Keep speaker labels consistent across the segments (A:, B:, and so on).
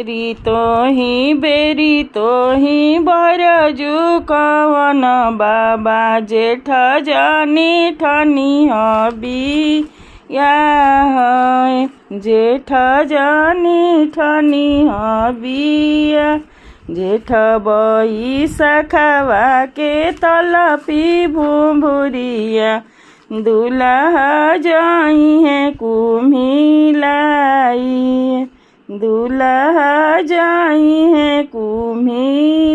A: बेरी तो ही बरजू कवन बाबा जेठ जानी ठनी हबी या जेठ जानी ठनी हबिया जेठ बई सखवा के तलपी भुभुरिया दूल्हा जाई है कुम्हिलाई दूल्हा जाई है कुम्हिलाई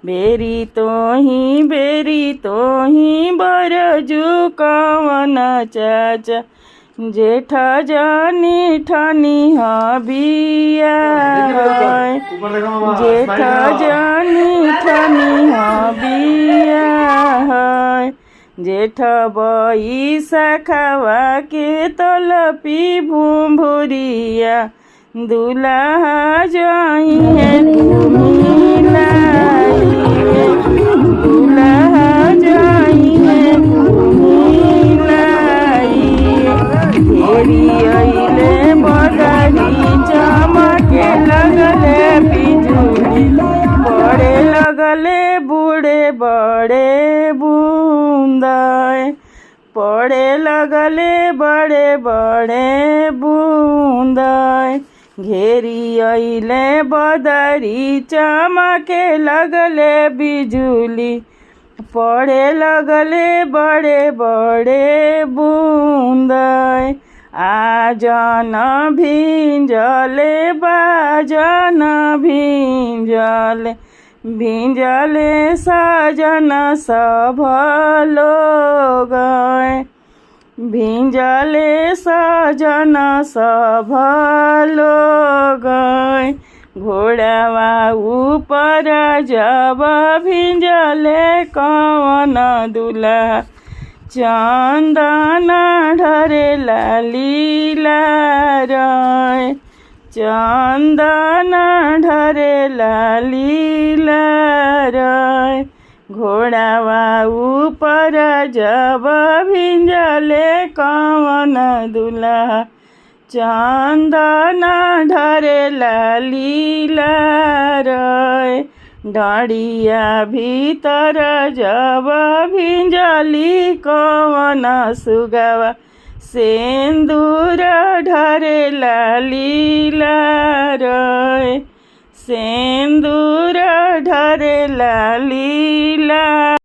A: बेरी तो ही बरजू कवन चाचा जेठ जानी ठनी हबिया जेठ जानी ठनी हबिया जेठ बई सखवा के तलपी भुभुरिया दूल्हा जाई है कुम्हिलाई दूल्हा जाई है कुम्हिलाई घेरी अइले बदरी चमके लगले बिजुली पड़े लगले बूढ़े बड़े बूंदाए पड़े लगले बड़े बड़े बूंदाए घेरी अइले बदरी चमके लगले बिजुली पड़े लगले बड़े बड़े बूंदाए आजन भिंजले बाजन भिंजले सजन सब लोग भिंजले सजन सब लोग घोड़ावा ऊपर जब भिंजले कवन दूल्हा चंदन ढरेला लीला रय चंदन ढरेला लीला रय घोड़ावा ऊपर जब भिंजले कवन दूल्हा चंदन ढरेला लीला रय डाँडिया भीतर जब भिंजली कवन सुगवा सेंदूर ढरेला लीला रय सेंदूर ढरेला लीला।